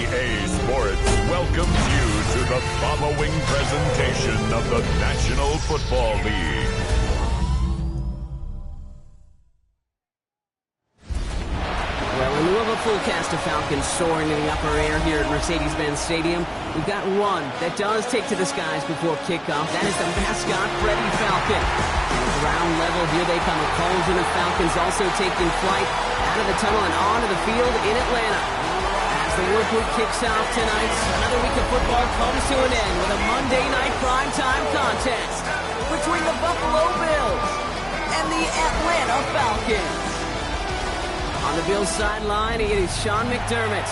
EA Sports welcomes you to the following presentation of the National Football League. Well, in lieu of a full cast of Falcons soaring in the upper air here at Mercedes-Benz Stadium, we've got one that does take to the skies before kickoff. That is the mascot, Freddie Falcon. And ground level, here they come. A Collinsworth of Falcons also taking flight out of the tunnel and onto the field in Atlanta. As the work week kicks off tonight, another week of football comes to an end with a Monday night primetime contest between the Buffalo Bills and the Atlanta Falcons. On the Bills sideline, it is Sean McDermott.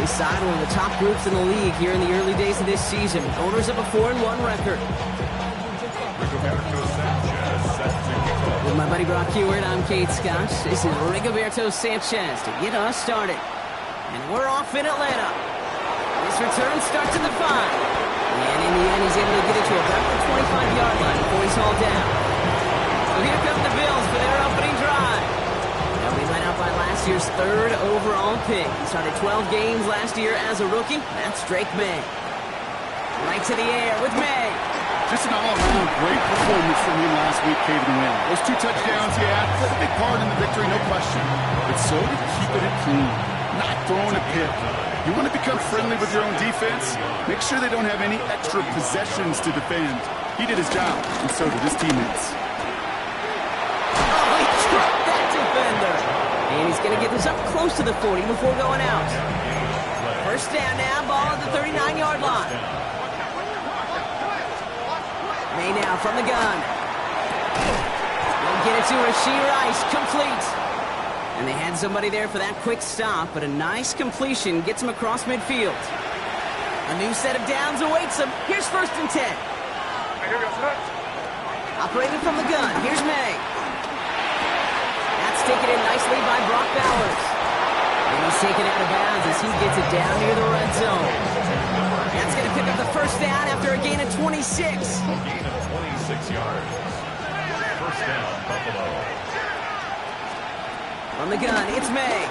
His side, one of the top groups in the league here in the early days of this season. Owners of a 4-1 record. With my buddy Brock Heward, I'm Kate Scott. This is Rigoberto Sanchez to get us started. And we're off in Atlanta. This return starts at the 5. And in the end, he's able to get it to about the 25-yard line before he's hauled down. So here come the Bills for their opening drive. Now we led out by last year's 3rd overall pick. He started 12 games last year as a rookie. That's Drake May. Right to the air with May. Just an all-around great performance from him last week, caving the win. Those 2 touchdowns, yeah, played a big part in the victory, no question. But so did keeping it clean, not throwing a pick. You want to become friendly with your own defense? Make sure they don't have any extra possessions to defend. He did his job, and so did his teammates. Oh, he dropped that defender. And he's going to get this up close to the 40 before going out. First down now, ball at the 39-yard line. May now from the gun. They'll get it to Rashee Rice, complete. And they had somebody there for that quick stop, but a nice completion gets him across midfield. A new set of downs awaits him. Here's 1st and 10. Operating from the gun, here's May. That's taken in nicely by Brock Bowers. And he's taken out of bounds as he gets it down near the red zone. That's going to pick up the first down after a gain of 26. A gain of 26 yards. First down, Buffalo. From the gun, it's May.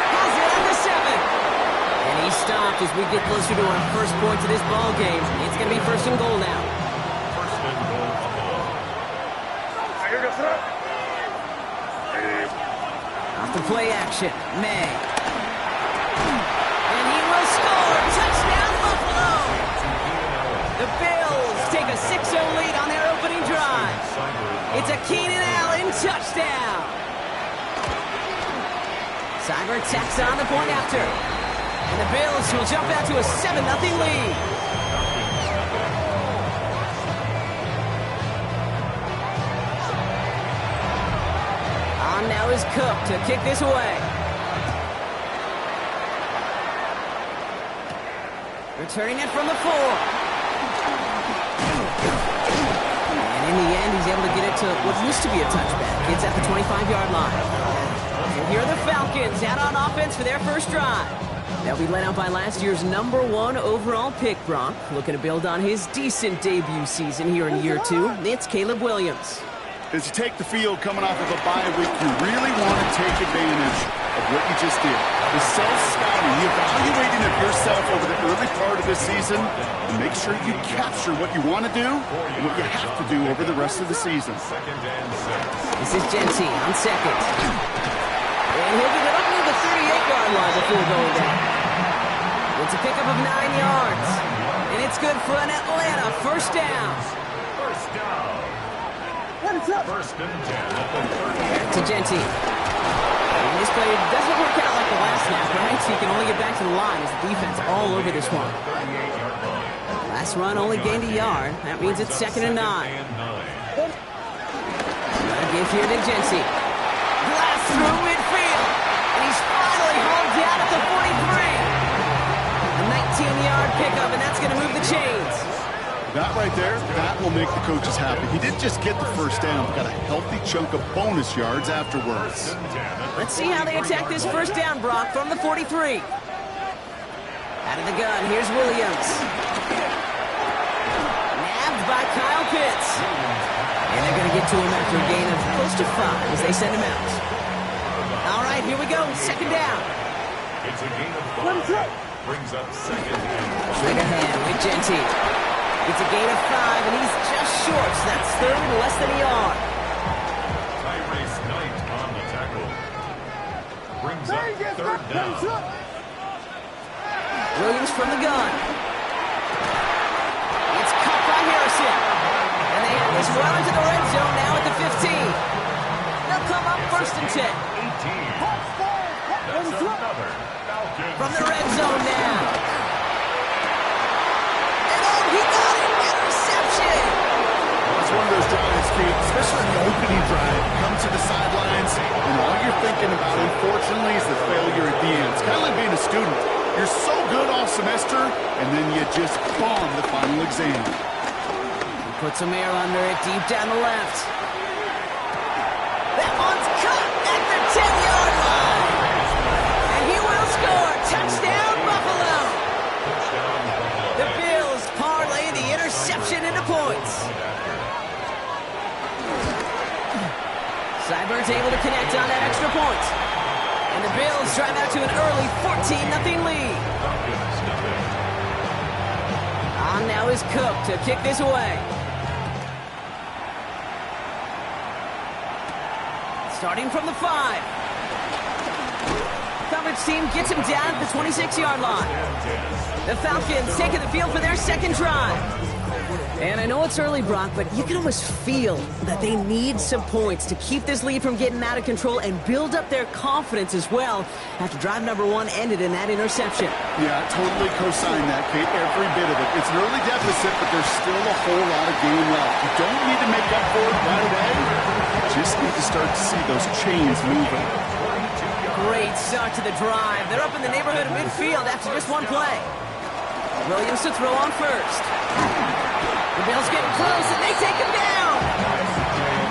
Has it at the 7. And he's stopped as we get closer to our first point to this ball game. It's going to be 1st and goal now. First and goal, Buffalo. Off the play action, May. And he will score. Touchdown, Buffalo. The Bills take a 6-0 lead on their opening drive. It's a Keenan Allen touchdown. Cyber tacks on the point after. And the Bills will jump out to a 7-0 lead. On now is Cook to kick this away. Returning it from the 4. And in the end, he's able to get it to what used to be a touchback. It's at the 25-yard line. And here are the Falcons out on offense for their first drive. They'll be led out by last year's #1 overall pick, Brock. Looking to build on his decent debut season here in year 2. It's Caleb Williams. As you take the field coming off of a bye week, you really want to take advantage of what you just did. The self-scouting, the evaluating of yourself over the early part of this season, and make sure you capture what you want to do and what you have to do over the rest of the season. This is Jency on second. And he'll get it up near the 38-yard line before going down. It's a pickup of 9 yards. And it's good for an Atlanta first down. First down. First and 10 at the 30. To Jenty. And this play doesn't work out like the last snap, right? So you can only get back to the line as the defense all over this one. Last run only gained a yard. That means it's 2nd and 9. Another give here to Jency. Blast through midfield. And he's finally hauled down at the 43. A 19-yard pickup, and that's going to move the chains. That right there, that will make the coaches happy. He didn't just get the first down, but got a healthy chunk of bonus yards afterwards. Let's see how they attack this first down, Brock, from the 43. Out of the gun, here's Williams. Nabbed by Kyle Pitts. And they're going to get to him after a gain of close to 5 as they send him out. All right, here we go, 2nd down. It's a gain of 5. Brings up second and 5. Straight ahead with Jeanty. It's a gain of 5, and he's just short. So that's third and less than a yard. Tyrese Knight on the tackle. Brings up third down. Williams from the gun. It's caught by Harrison. And they have this well into the red zone now at the 15. They'll come up first and 10. 18. That's another Falcons. From the red zone now. And oh, he got it! Interception! It's one of those drives, Kate, especially on the opening drive. Come to the sidelines, and all you're thinking about, unfortunately, is the failure at the end. It's kind of like being a student. You're so good all semester, and then you just bomb the final exam. He puts some air under it, deep down the left. That one's cut at the 10-yard line. And he will score. Touchdown, Buffalo. The Bills parlay the interception into points. Seibert's able to connect on that extra point. And the Bills drive out to an early 14-0 lead. On now is Cook to kick this away. Starting from the 5. Coverage team gets him down at the 26-yard line. The Falcons taking the field for their second drive. And I know it's early, Brock, but you can almost feel that they need some points to keep this lead from getting out of control and build up their confidence as well after drive number 1 ended in that interception. Yeah, totally co-sign that, Kate. Every bit of it. It's an early deficit, but there's still a whole lot of game left. You don't need to make up for it right away. You just need to start to see those chains moving. Great start to the drive. They're up in the neighborhood of midfield after just one play. Williams to throw on first. The Bills getting close, and they take him down.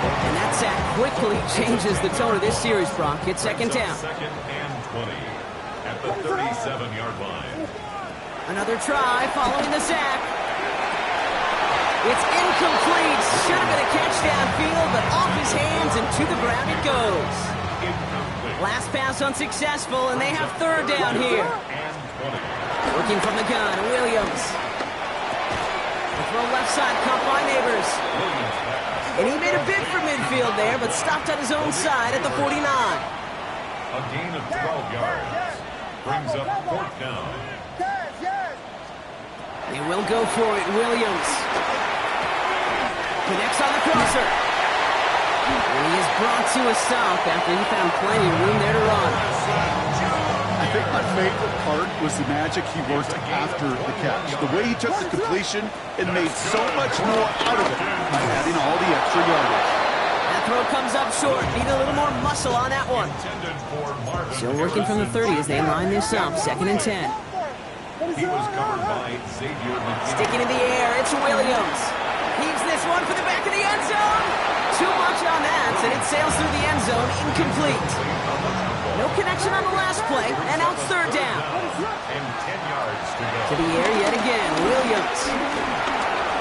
And that sack quickly changes the tone of this series, Brock. It's second down. Second and 20 at the 37-yard line. Another try following the sack. It's incomplete. Should have been a catch downfield, but off his hands and to the ground it goes. Last pass unsuccessful, and they have third down here. Working from the gun, Williams. The throw left side, caught by Neighbors. And he made a bid for midfield there, but stopped on his own side at the 49. A gain of 12 yards. Brings up fourth down. They will go for it, Williams. Connects on the crosser. And he is brought to a stop after he found plenty of room there to run. I think my favorite part was the magic he worked after the catch. The way he took the completion and made so much more out of it by adding all the extra yardage. That throw comes up short. Need a little more muscle on that one. Still working from the 30 as they line this up. Second and 10. He was covered by Xavier McKinney. Sticking in the air, it's Williams. Heaves this one for the back of the end zone. Too much on that, and it sails through the end zone, incomplete. No connection on the last play, and now it's third down. And 10 yards to go. To the air yet again, Williams.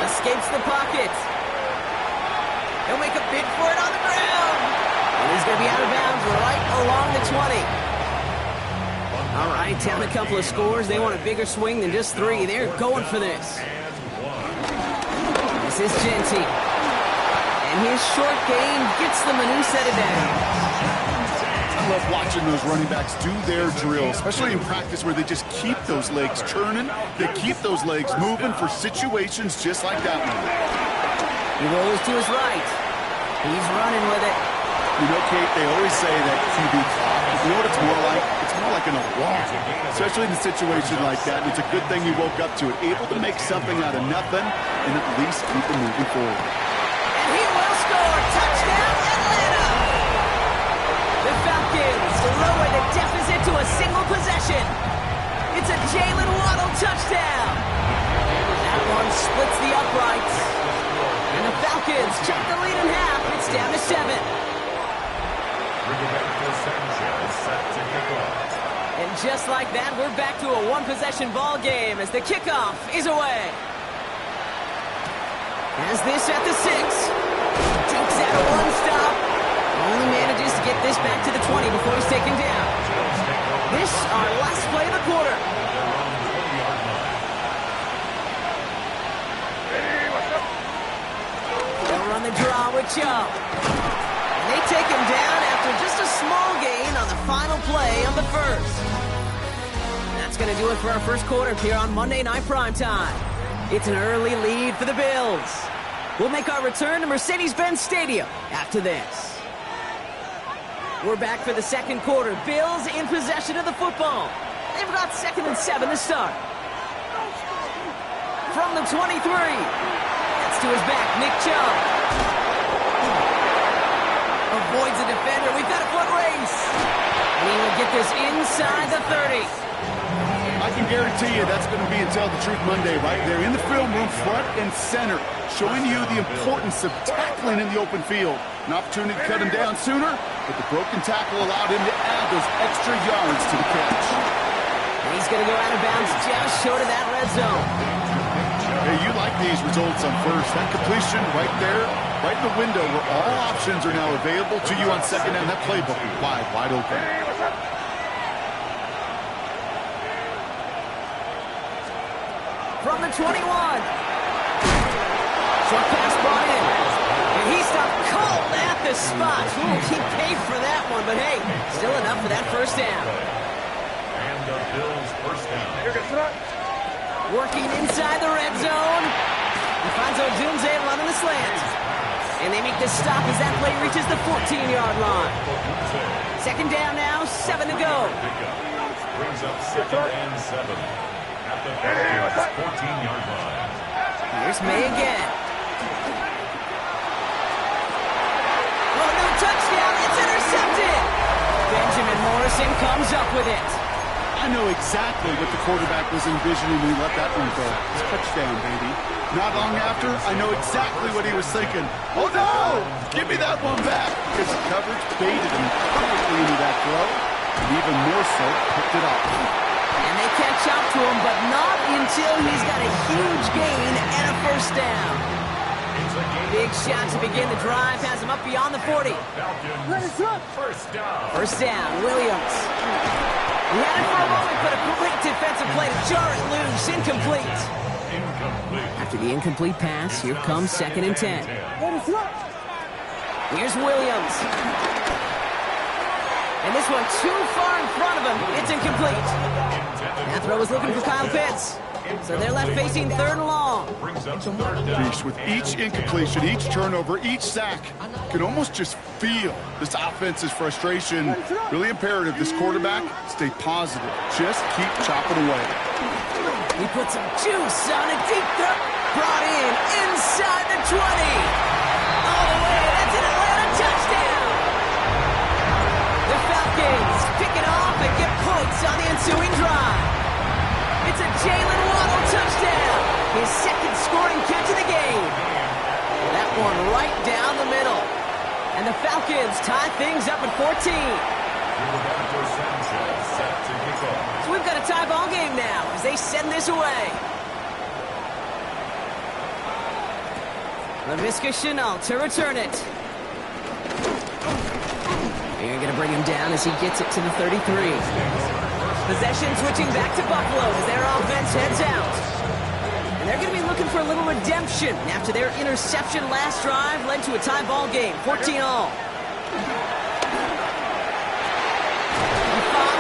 Escapes the pocket. He'll make a bid for it on the ground. And he's going to be out of bounds right along the 20. All right, down a couple of scores. They want a bigger swing than just 3. They're going for this. This is Jeanty. And his short gain gets them a new set of downs. I love watching those running backs do their drill, especially in practice where they just keep those legs turning. They keep those legs moving for situations just like that one. He rolls to his right. He's running with it. You know, Kate, they always say that QB clock. You know what it's more like? It's more like an walk, especially in a situation like that. And it's a good thing you woke up to it, able to make something out of nothing and at least keep them moving forward. And he will score. Touchdown, Atlanta! The Falcons lower the deficit to a single possession. It's a Jalen Waddle touchdown. That one splits the uprights. And the Falcons chop the lead in half. It's down to 7. And just like that, we're back to a one-possession ball game as the kickoff is away. Has this at the 6. Dukes out a one stop. Only manages to get this back to the 20 before he's taken down. This, our last play of the quarter. They'll run the draw with Chubb. And they take him down after just a small gain on the final play of the first. That's going to do it for our first quarter here on Monday Night Primetime. It's an early lead for the Bills. We'll make our return to Mercedes-Benz Stadium after this. We're back for the second quarter. Bills in possession of the football. They've got 2nd and 7 to start. From the 23. Gets to his back, Nick Chubb. Avoids a defender. We've got a foot race. And he will get this inside the 30. I can guarantee you that's going to be in Tell the Truth Monday right there in the film room, front and center, showing you the importance of tackling in the open field. An opportunity to cut him down sooner, but the broken tackle allowed him to add those extra yards to the catch. And he's going to go out of bounds just short of that red zone. Hey, you like these results on first. That completion right there, right in the window where all options are now available to you on second down. That playbook wide open. From the 21. Short pass brought in. And he stopped cold at the spot. Ooh, he paid for that one, but hey, still enough for that first down. And the Bills first down. Working inside the red zone. He finds Odunze running the slant. And they make the stop as that play reaches the 14-yard line. Second down now, 7 to go. Brings up 2nd and 7. At the 14-yard line. Here's May again. Oh, no touchdown. It's intercepted. Benjamin Morrison comes up with it. I know exactly what the quarterback was envisioning when he let that one go. It's touchdown, baby. Not long after, I know exactly what he was thinking. Oh, no! Give me that one back! Because the coverage baited him perfectly into that throw, and even more so, picked it up. And they catch up to him, but not until he's got a huge gain and a first down. Big shot to begin the drive, has him up beyond the 40. First down. First down, Williams. He had it for a moment, but a great defensive play to jar it loose. Incomplete. After the incomplete pass, here comes 2nd and 10. Here's Williams. And this one too far in front of him. It's incomplete. That throw was looking for Kyle Pitts. So they're left facing 3rd and long. Beast, with each incompletion, each turnover, each sack, you can almost just feel this offense's frustration. Really imperative this quarterback stay positive. Just keep chopping away. He put some juice on a deep throw. Brought in inside the 20. All the way. That's an Atlanta touchdown. The Falcons pick it off and get points on the ensuing drive. It's a Jalen Waddle touchdown. His 2nd scoring catch of the game. That one right down the middle. And the Falcons tie things up at 14. So we've got a tie ball game now as they send this away. Laviska Shenault to return it. They're going to bring him down as he gets it to the 33. Possession switching back to Buffalo as their offense heads out. And they're going to be looking for a little redemption after their interception last drive led to a tie ball game, 14-all.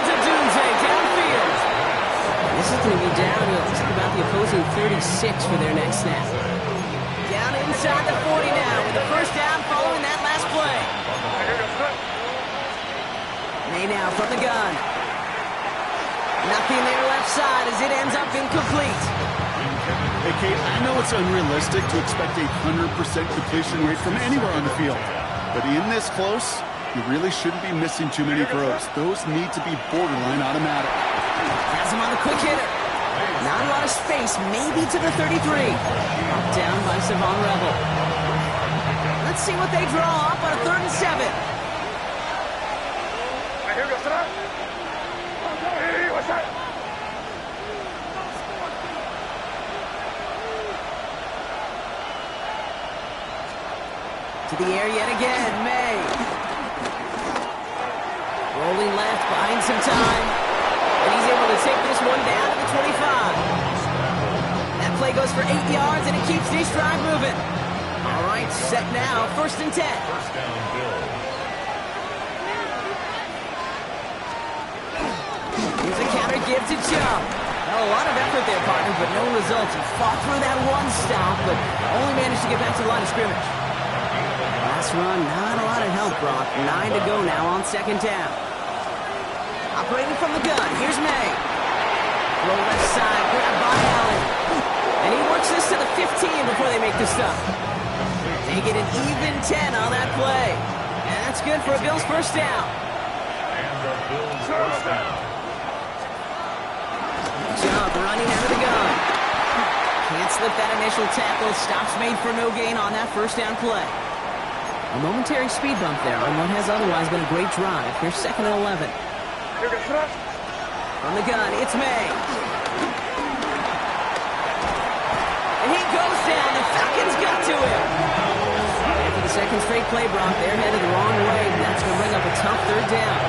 Odunze downfield. This is going to be downhill just about the opposing 36 for their next snap. Down inside the 40 now with the first down following that last play. May now from the gun. Nothing there left side as it ends up incomplete. Hey, Kate, I know it's unrealistic to expect a 100% completion rate from anywhere on the field. But in this close, you really shouldn't be missing too many throws. Those need to be borderline automatic. Has him on the quick hitter. Not a lot of space, maybe to the 33. Knocked down by Savon Rebel. Let's see what they draw up on a 3rd and 7. To the air yet again, May. Rolling left, buying some time. goes for 8 yards, and it keeps this drive moving. All right, set now, 1st and 10. First down, Bills. Here's a counter, gives to Chubb. Well, a lot of effort there, partner, but no results. He fought through that one stop, but only managed to get back to the line of scrimmage. Last run, not a lot of help, Brock. 9 to go now on 2nd down. Operating from the gun, here's May. Throw left side, grab by Allen. And he works this to the 15 before they make the stop. They get an even 10 on that play. And that's good for a Bills 1st down. And the Bills' 1st down. Chubb running out of the gun. Can't slip that initial tackle. Stops made for no gain on that 1st down play. A momentary speed bump there on what has otherwise been a great drive. Here's 2nd and 11. From the gun, it's May. And he goes down. The Falcons got to him. And for the 2nd straight play, Brock, they're headed the wrong way. That's going to bring up a tough 3rd down.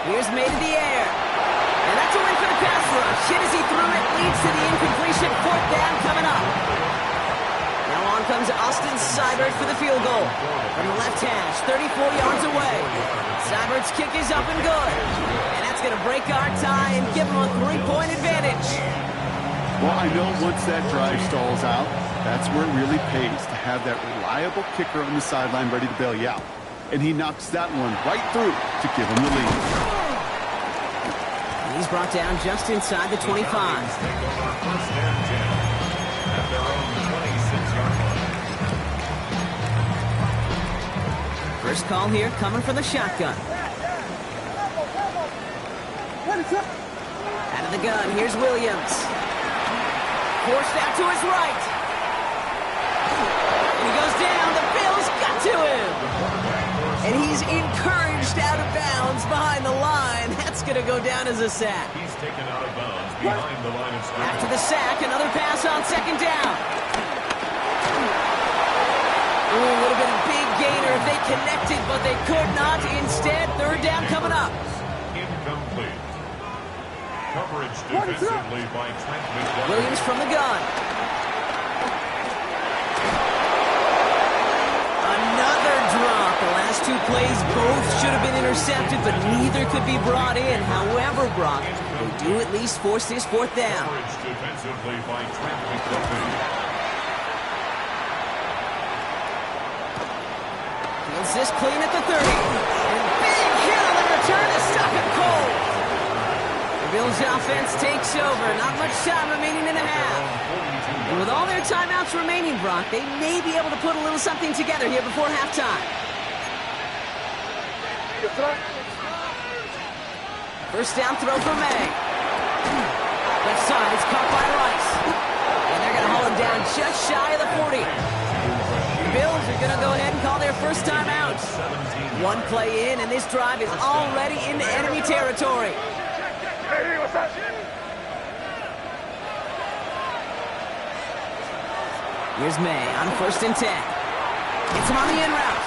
Here's May to the air. And that's a win for the pass rush. Hit as he threw it, leads to the incompletion. 4th down coming up. Now on comes Austin Seibert for the field goal. From the left hash, 34 yards away. Seibert's kick is up and good. And that's going to break our tie and give him a 3-point advantage. Well, I know once that drive stalls out, that's where it really pays to have that reliable kicker on the sideline ready to bail you out. And he knocks that one right through to give him the lead. He's brought down just inside the 25. Take over 1st and 10 at their own 26-yard line. First call here coming from the shotgun. Out of the gun, here's Williams. Forced out to his right. And he goes down. The Bills got to him. And he's encouraged out of bounds behind the line. That's going to go down as a sack. He's taken out of bounds behind the line of scrimmage. After the sack, another pass on 2nd down. Ooh, would have been a big gainer if they connected, but they could not. Instead, 3rd down coming up. Incomplete. Coverage defensively by Trent McDuffie. Williams from the gun. Another drop. The last 2 plays both should have been intercepted, but neither could be brought in. However, Brock, they do at least force this 4th down. Coverage defensively by Trent McDuffie. Feels this clean at the 30. And big hit on the return to stop it cold. The Bills offense takes over. Not much time remaining in the half. And with all their timeouts remaining, Brock, they may be able to put a little something together here before halftime. First down throw for May. Left side, it's caught by Rice. And they're going to haul him down just shy of the 40. The Bills are going to go ahead and call their first timeout. 1 play in, and this drive is already into enemy territory. Here's May on 1st and 10. Gets him on the in route.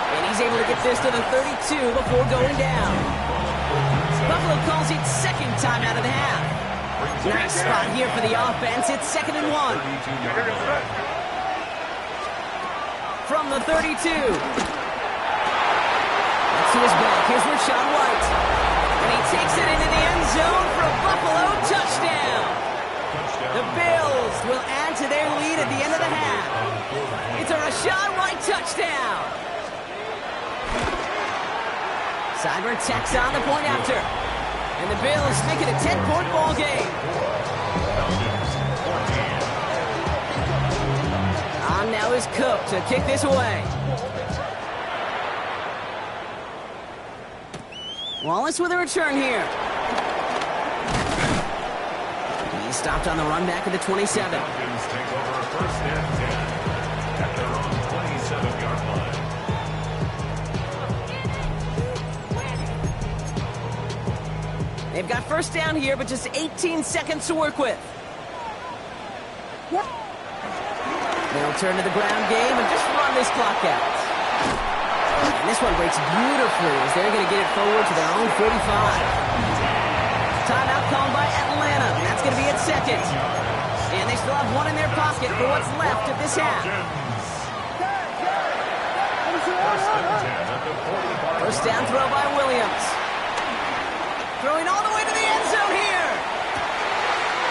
And he's able to get this to the 32 before going down. Buffalo calls it 2nd time out of the half. Nice spot here for the offense. It's 2nd and 1. From the 32. Let's see his back. Here's Rachaad White. And he takes it into the end zone for a Buffalo touchdown. The Bills will add to their lead at the end of the half. It's a Rachaad White touchdown. Seibert tacks on the point after. And the Bills make it a 10-point ball game. On now is Cook to kick this away. Wallace with a return here. He's stopped on the run back at the 27. Falcons take over 1st and 10 at their own 27-yard line. They've got first down here, but just 18 seconds to work with. They'll turn to the ground game and just run this clock out. And this one breaks beautifully as they're going to get it forward to their own 45. Timeout called by Atlanta. That's going to be at second. And they still have one in their pocket for what's left of this half. First down throw by Williams. Throwing all the way to the end zone here.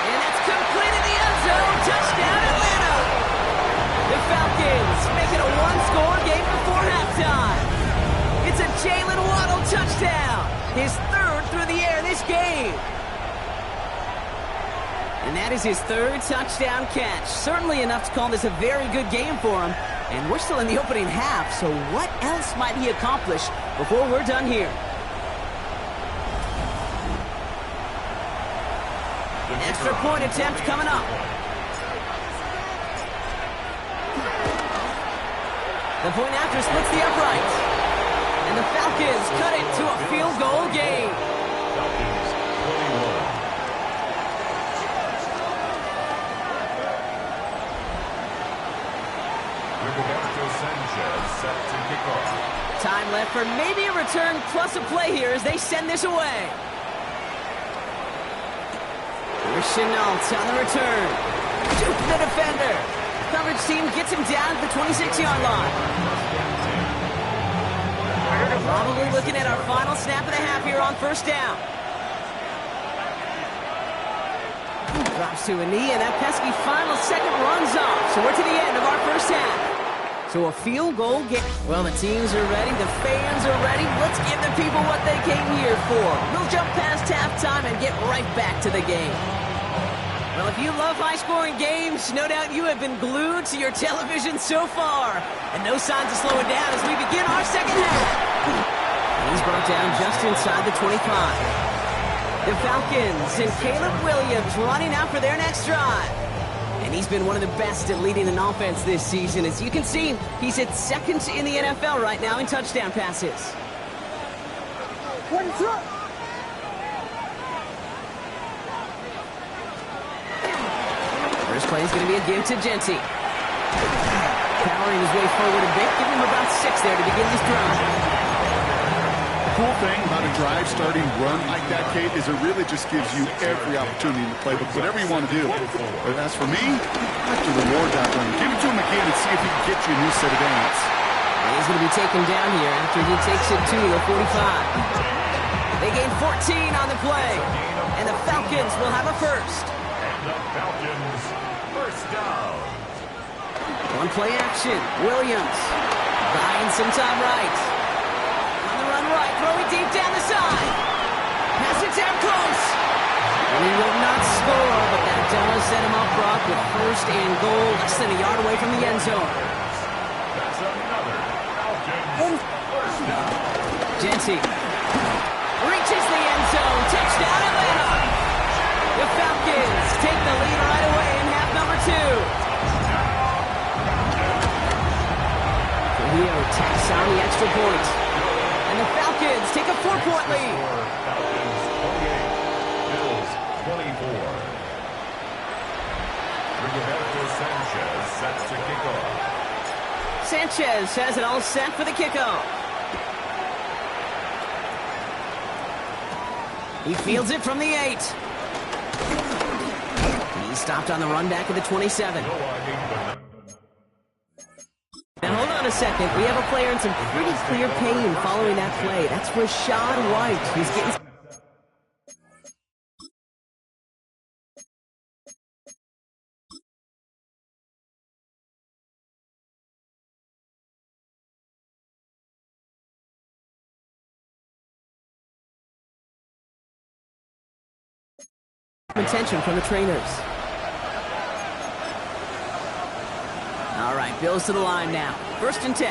And that's complete in the end zone. Touchdown, Atlanta. The Falcons make it a one-score game before halftime. It's a Jalen Waddle touchdown. His third through the air this game. And that is his third touchdown catch. Certainly enough to call this a very good game for him. And we're still in the opening half, so what else might he accomplish before we're done here? An extra point attempt coming up. The point after splits the upright. And the Falcons cut it to a field goal game. Falcons 21. Sanchez set to kick off. Time left for maybe a return plus a play here as they send this away. Here's Chenault on the return. Juke the defender. Coverage team gets him down at the 26-yard line. Probably looking at our final snap of the half here on first down. Drops to a knee, and that pesky final second runs off. So we're to the end of our first half. So a field goal game. Well, the teams are ready. The fans are ready. Let's give the people what they came here for. We'll jump past halftime and get right back to the game. Well, if you love high-scoring games, no doubt you have been glued to your television so far. And no signs of slowing down as we begin our second half. He's brought down just inside the 25. The Falcons and Caleb Williams running out for their next drive. And he's been one of the best at leading an offense this season. As you can see, he's at second in the NFL right now in touchdown passes. First play is going to be a give to Genty. Powering his way forward a bit, giving him about 6 there to begin this drive. Cool thing about a drive starting run like that, Kate, is it really just gives you every opportunity in the playbook, whatever you want to do. But as for me, I have to reward that run. Give it to him again and see if he can get you a new set of downs. He's going to be taken down here after he takes it to the 45. They gain 14 on the play, and the Falcons will have a first. And the Falcons first down. One play action. Williams buying some time right. Right, throwing deep down the side. Pass it down close. And he will not score, but that does set him up, Brock, with first and goal, less than a yard away from the end zone. That's another Falcons first down. Genty reaches the end zone. Touchdown, Atlanta. The Falcons take the lead right away in half number 2. Trujillo tacks on the extra point. And the Falcons take a 4-point lead. Falcons 28, Bills 24. Rigoberto Sanchez set to kick off. Sanchez has it all set for the kickoff. He fields it from the 8. He's stopped on the run back of the 27. Now, hold on a second. We have a player in some pretty clear pain following that play. That's Rachaad White. He's getting attention from the trainers. All right, Bills to the line now. First and 10.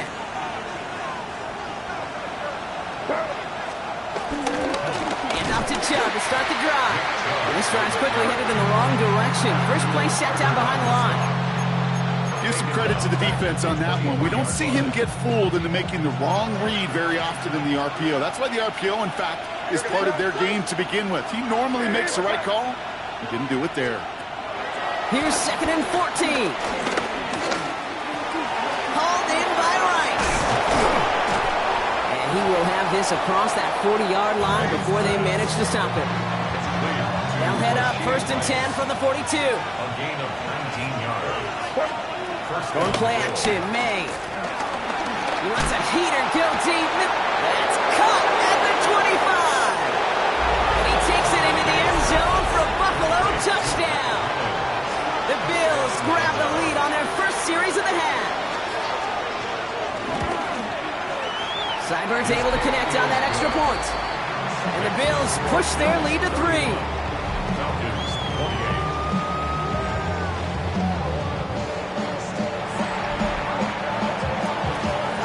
And off to Chubb to start the drive. And this drive's quickly headed in the wrong direction. First play set down behind the line. Give some credit to the defense on that one. We don't see him get fooled into making the wrong read very often in the RPO. That's why the RPO, in fact, is part of their game to begin with. He normally makes the right call. He didn't do it there. Here's second and 14. Hauled in by Rice. this across that 40-yard line before they manage to stop it. They'll head up 1st and 10 from the 42. A gain of 19 yards. Going play action, May. He wants a heater, go deep. That's caught at the 25. And he takes it into the end zone for a Buffalo touchdown. The Bills grab the lead on their first series of the half. Seibert's able to connect on that extra point. And the Bills push their lead to 3. Falcons 28.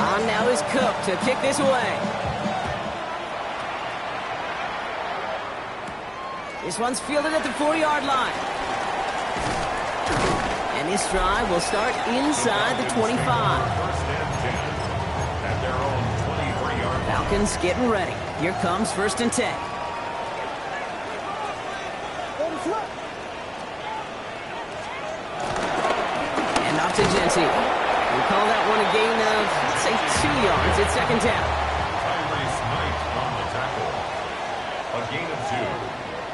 On now is Cook to kick this away. This one's fielded at the 4-yard line. And this drive will start inside the 25. 1st and 10 at their own 23-yard line. Falcons getting ready. Here comes 1st and 10. And off to Genty. We call that one a gain of, let's say, 2 yards. It's 2nd down. Tyrese Knight on the tackle. A gain of 2.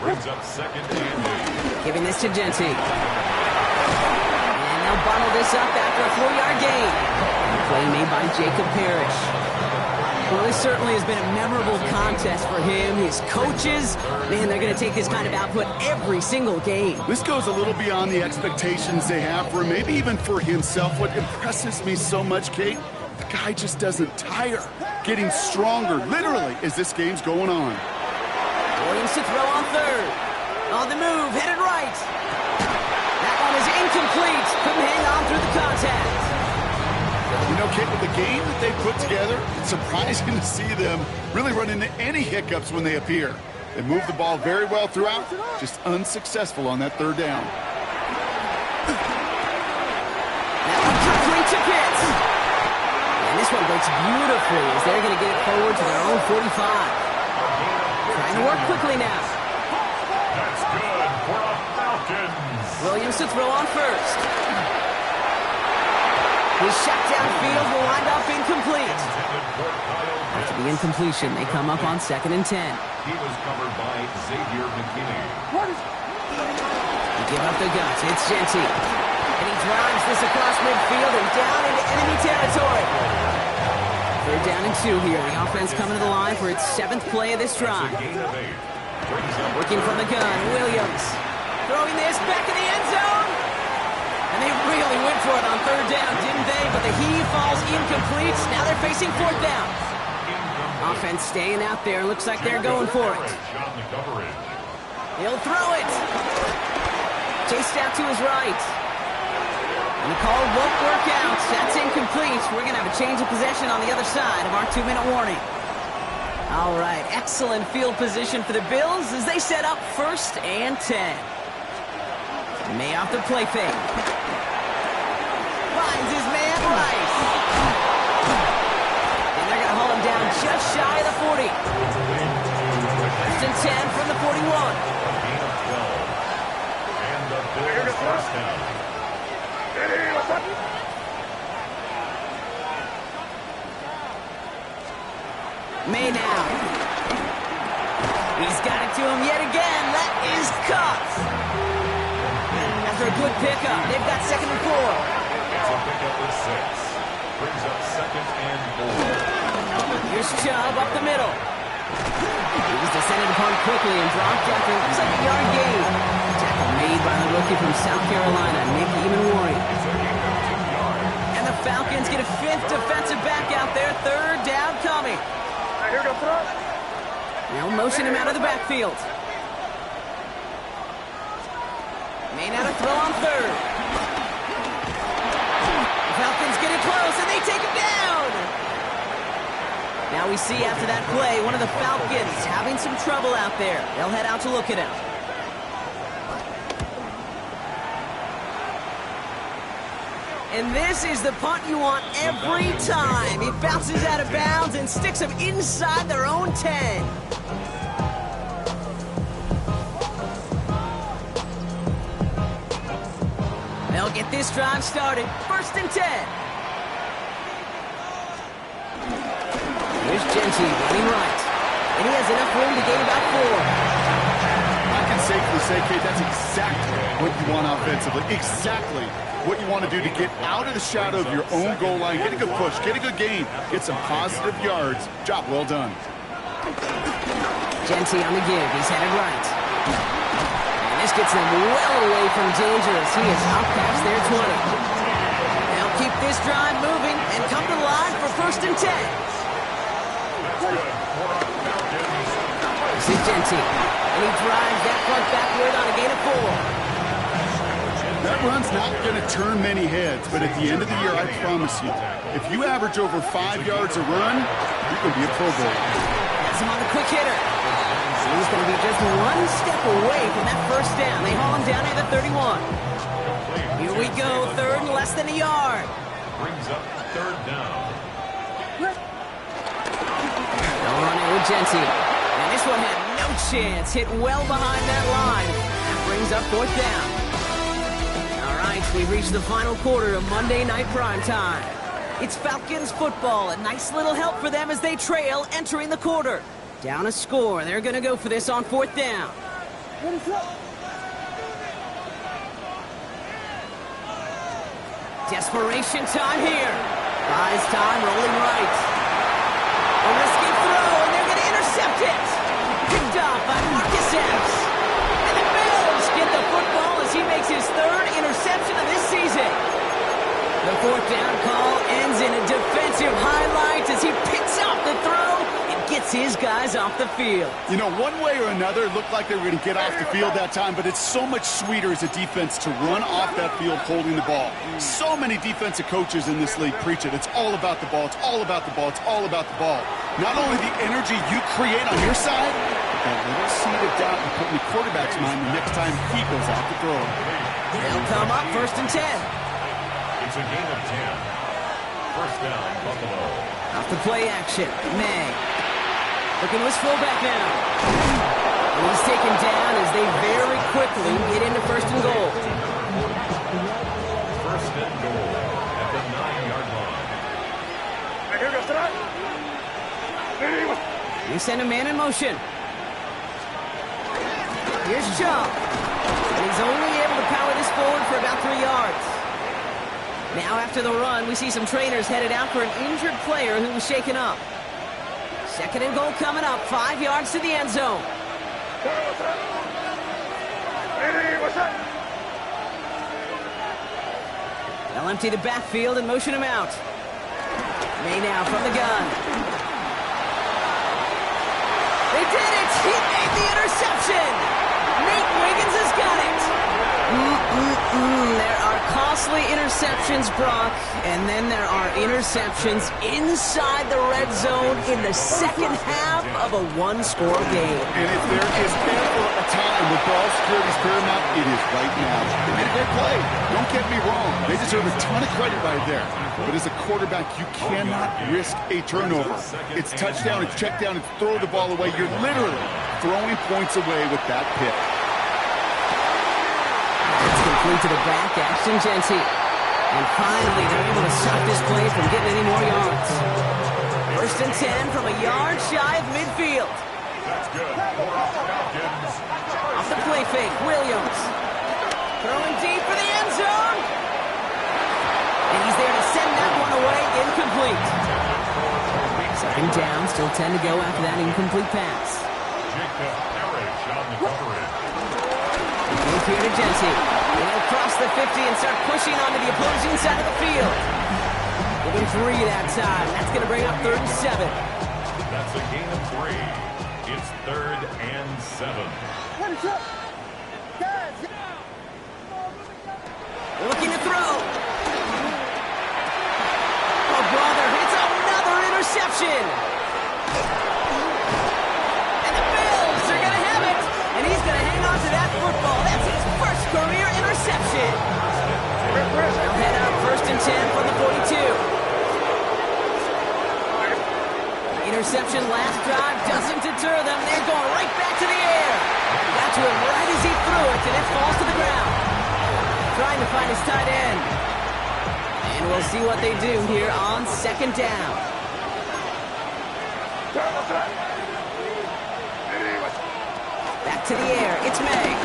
Brings up 2nd and 8. Giving this to Genty. And they'll bottle this up after a 4-yard gain. Play made by Jacob Parrish. Well, this certainly has been a memorable contest for him. His coaches, man, they're going to take this kind of output every single game. This goes a little beyond the expectations they have for him, maybe even for himself. What impresses me so much, Kate, the guy just doesn't tire. Getting stronger, literally, as this game's going on. Williams to throw on 3rd. On the move, headed right. That one is incomplete. Couldn't hang on through the contact. You know, Kate, with the game that they put together, it's surprising to see them really run into any hiccups when they appear. They move the ball very well throughout, just unsuccessful on that 3rd down. That one complete to Pitts. And this one breaks beautifully as they're going to get it forward to their own 45. Trying to work quickly now. That's good for the Falcons. Williams to throw on 1st. His shot downfield will wind up incomplete. After the incompletion, they come up on 2nd and 10. He was covered by Xavier McKinney. They give up the guts. It's Genty. And he drives this across midfield and down into enemy territory. 3rd down and 2 here. The offense coming to the line for its 7th play of this drive. Working from the gun, Williams. Throwing this back in the end zone. And they really went for it on 3rd down, didn't they? But the heave falls incomplete. Now they're facing 4th down. Offense staying out there. Looks like they're going for it. He'll throw it. Chased out to his right. And the call won't work out. That's incomplete. We're going to have a change of possession on the other side of our 2-minute warning. All right, excellent field position for the Bills as they set up 1st and 10. May off the play fake. Finds his man Rice. And they're going to haul him down just shy of the 40. 1st and 10 from the 41. And the Bills 1st down. May now. He's got it to him yet again. That is caught. After a good pickup, they've got 2nd and 4. It's a pickup of 6. Brings up 2nd and 4. Here's Chubb up the middle. He was descended upon quickly and dropped after it looks like a yard gain. Tackle made by the rookie from South Carolina, Nick Emanwari. And the Falcons get a 5th defensive back out there. 3rd down coming. They'll motion him out of the backfield. May now to throw on 3rd. The Falcons get it close, and they take him down. Now we see after that play, one of the Falcons having some trouble out there. They'll head out to look at him. And this is the punt you want every time. It bounces out of bounds and sticks them inside their own 10. They'll get this drive started. 1st and 10. Here's Genty running right. And he has enough room to gain about 4. I can safely say, Kate, that's exactly what you want offensively. Exactly what you want to do to get out of the shadow of your own goal line, get a good push, get a good gain, get some positive yards. Job well done. Genty on the give. He's headed right. And this gets them well away from danger as he is out past their 20. They'll keep this drive moving and come to the line for 1st and 10. This is Genty. And he drives that front backward on a gain of 4. That run's not going to turn many heads, but at the end of the year, I promise you, if you average over 5 yards a run, you're going to be a Pro Bowler. Has him on the quick hitter. He's going to be just 1 step away from that 1st down. They haul him down to the 31. Here we go, 3rd and less than a yard. Brings up 3rd down. They'll run it with Genty. And this one had no chance. Hit well behind that line. That brings up 4th down. All right, we've reached the final quarter of Monday Night Primetime. It's Falcons football. A nice little help for them as they trail entering the quarter. Down a score. They're going to go for this on 4th down. Desperation time here. Buys time, rolling right. A risky throw, and they're going to intercept it. Picked off by Marcus Epps. And the Bills get the football as he makes his 3rd interception of this season. The 4th down call ends in a defensive highlight as he picks off the throw and gets his guys off the field. You know, one way or another, it looked like they were going to get off the field that time, but it's so much sweeter as a defense to run off that field holding the ball. So many defensive coaches in this league preach it. It's all about the ball. It's all about the ball. It's all about the ball. Not only the energy you create on your side, but that little seed of doubt you put in the quarterback's mind the next time he goes out to throw. They'll come up 1st and 10. It's a gain of 10. 1st down, Buffalo. Off the play action. May. Looking to his fullback now. And he's taken down as they very quickly get into 1st and goal. 1st and goal at the 9-yard line. They send a man in motion. Here's Chubb. And he's only able to power this forward for about 3 yards. Now after the run, we see some trainers headed out for an injured player who was shaken up. 2nd and goal coming up, 5 yards to the end zone. They'll empty the backfield and motion him out. May now from the gun. They did it! He made the interception! Nate Wiggins has got it! There are costly interceptions, Brock, and then there are interceptions inside the red zone in the 2nd half of a 1-score game. And if there is ever a time where ball security is paramount, it is right now. They made a great play. Don't get me wrong. They deserve a ton of credit right there. But as a quarterback, you cannot risk a turnover. It's touchdown, it's check down, it's throw the ball away. You're literally throwing points away with that pick. It's complete to the back, Ashton Genty. And finally, they're able to stop this play from getting any more yards. 1st and 10 from a yard shy of midfield. That's good for Falcons. Off the play fake, Williams. Throwing deep for the end zone. And he's there to send that one away, incomplete. 2nd down, still 10 to go after that incomplete pass. Jacob Parrish on the coverage. Move here to Genty. And he'll cross the 50 and start pushing onto the opposing side of the field. Within 3 that time. That's going to bring up 3rd and 7. That's a gain of 3. It's 3rd and 7. They're looking to throw. Oh, brother, it's another interception. And the Bills are going to have it. And he's going to hang on to that football. That's his first career interception. They'll head out 1st and 10 from the 42. Interception last drive doesn't deter them. They're going right back to the air. Got to him right as he threw it, and it falls to the ground. Trying to find his tight end. And we'll see what they do here on 2nd down. Back to the air. It's May.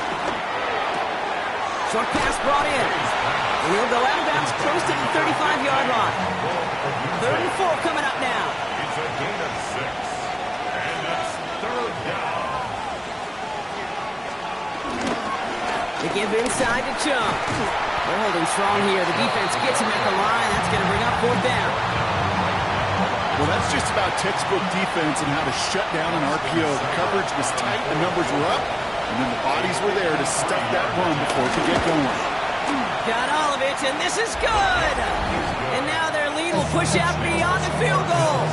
Short pass brought in. And he'll go out of bounds close to the 35-yard line. 3rd and 4 coming up now. It's a gain of 6. And it's 3rd down. They give inside to Chung. They're holding strong here. The defense gets him at the line. That's going to bring up 4th down. Well, that's just about textbook defense and how to shut down an RPO. The coverage was tight, the numbers were up, and then the bodies were there to stuff that run before it could get going. Got all of it, and this is good! And now their lead will push out beyond the field goal.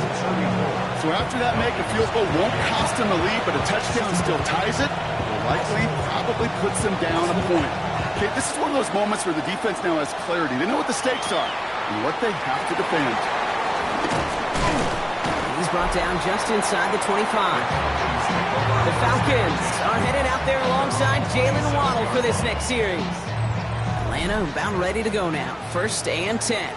So after that make, a field goal won't cost them the lead, but a touchdown still ties it. Will likely probably puts them down a point. Okay, this is one of those moments where the defense now has clarity. They know what the stakes are and what they have to defend. He's brought down just inside the 25. The Falcons are headed out there alongside Jalen Waddle for this next series. Atlanta about ready to go now. 1st and 10.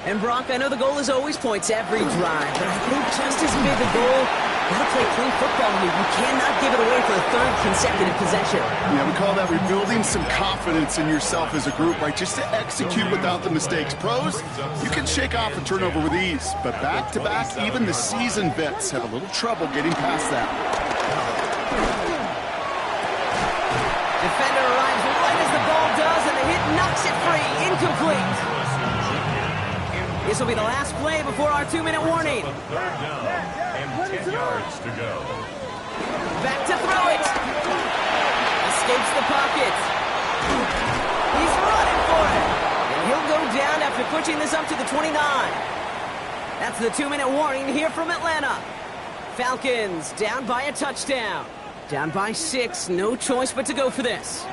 And Brock, I know the goal is always points every drive, but I think just as big a goal, gotta play clean football here. You cannot give it away for a 3rd consecutive possession. Yeah, we call that rebuilding some confidence in yourself as a group, right? Just to execute without the mistakes. Pros, you can shake off a turnover with ease, but back-to-back, even the seasoned vets have a little trouble getting past that. Defender arrives right as the ball does, and the hit knocks it free. Incomplete. This will be the last play before our 2-minute warning. 3rd down and 10 yards to go. Back to throw it. Escapes the pocket. He's running for it. And he'll go down after pushing this up to the 29. That's the 2-minute warning here from Atlanta. Falcons down by a touchdown. Down by 6. No choice but to go for this.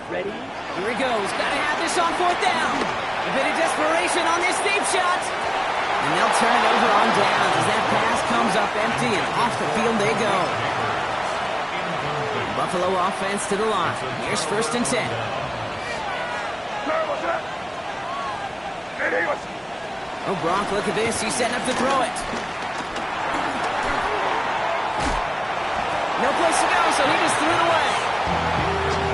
Ready? Here he goes. Got to have this on 4th down. A bit of desperation on this deep shot. And they'll turn it over on downs as that pass comes up empty and off the field they go. Buffalo offense to the line. Here's 1st and 10. Oh, Brock, look at this. He's setting up to throw it. No place to go, so he just threw it away.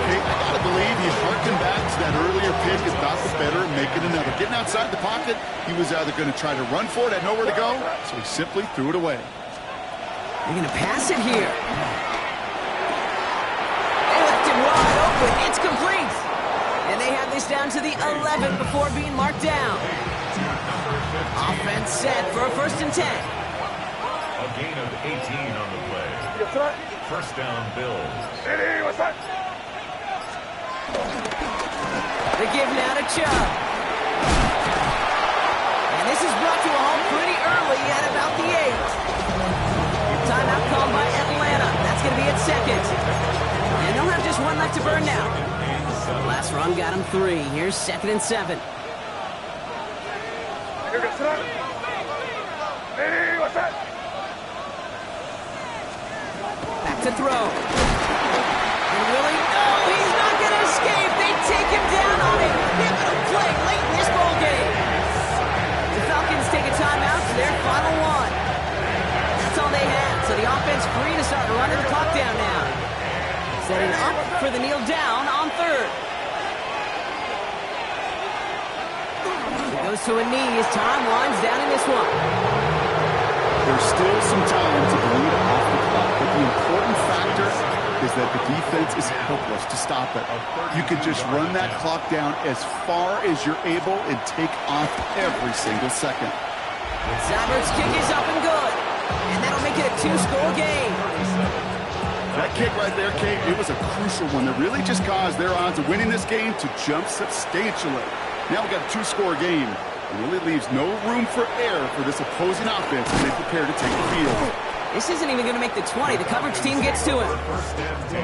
Okay, I gotta believe he harkened back to that earlier pick and thought the better and making another. Getting outside the pocket, he was either going to try to run for it, had nowhere to go, so he simply threw it away. They're going to pass it here. They left it wide open. It's complete. And they have this down to the 11 before being marked down. Offense set for a 1st and 10. A gain of 18 on the play. 1st down, Bills. The give now to Chubb. And this is brought to a halt pretty early at about the 8. Timeout called by Atlanta. That's going to be its 2nd. And they'll have just 1 left to burn now. Last run got him 3. Here's 2nd and 7. Back to throw. And Willie, oh, he's not going to escape. They take him down on a pivotal play late in this ball game. The Falcons take a timeout to their final 1. That's all they had. So the offense free to start running the clock down now. Setting up for the kneel down on 3rd. He goes to a knee as time winds down in this one. There's still some time to bleed off the clock, but the important factor is that the defense is helpless to stop it. You can just run that clock down as far as you're able and take off every single second. Seibert's kick is up and good. And that'll make it a 2-score game. That kick right there, Kate, it was a crucial one that really just caused their odds of winning this game to jump substantially. Now we've got a 2-score game. It really leaves no room for error for this opposing offense as they prepare to take the field. This isn't even going to make the 20. The coverage team gets to him. 1st and 10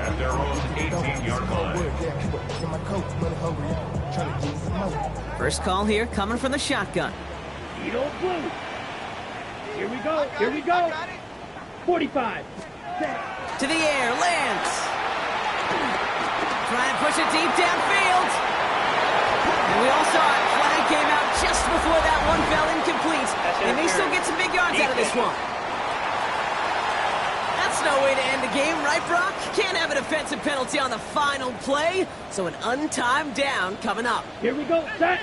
at their own 18-yard line. First call here coming from the shotgun. You don't blue. Here we go. Here we go. 45. To the air, Lance. Trying to push it deep downfield. And we all saw it. Flag came out just before that one fell incomplete. They may still get some big yards. yards out of this one. That's no way to end the game, right, Brock? Can't have a defensive penalty on the final play, so an untimed down coming up. Here we go, set.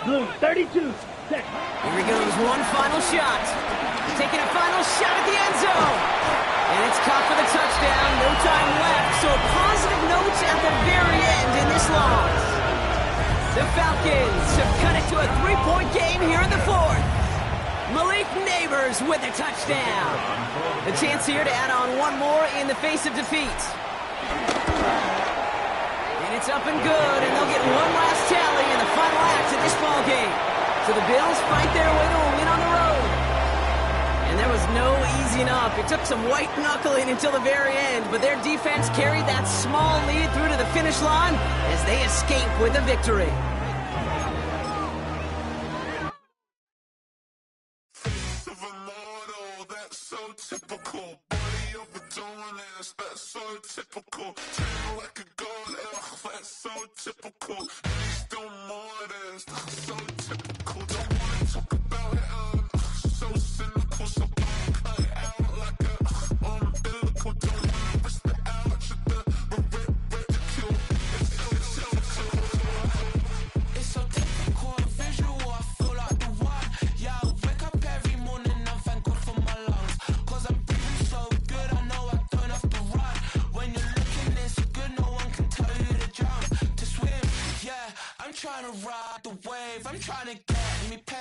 Blue, 32, set. Here he goes, one final shot. Taking a final shot at the end zone. And it's caught for the touchdown, no time left, so a positive note at the very end in this loss. The Falcons have cut it to a 3-point game here in the fourth. Malik Neighbors with a touchdown. The chance here to add on one more in the face of defeat. And it's up and good, and they'll get one last tally in the final act of this ball game. So the Bills fight their way to a win on the road. And there was no easing up. It took some white knuckling until the very end, but their defense carried that small lead through to the finish line as they escape with a victory. Typical, body of a donut, that's so typical. Turn like a goal, that's so typical. Please don't more this, so typical. Don't wanna talk about it, so cynical. So don't cut it out like a umbilical. Don't wanna risk the ouch of the ridicule. It's so typical, visual, I feel like the one. Yeah, I wake up every morning and thank God for my lungs. Cause I'm breathing so good, I know I don't have to run. When you're looking this good, no one can tell you to jump, to swim. Yeah, I'm trying to ride the wave, I'm trying to get me paid.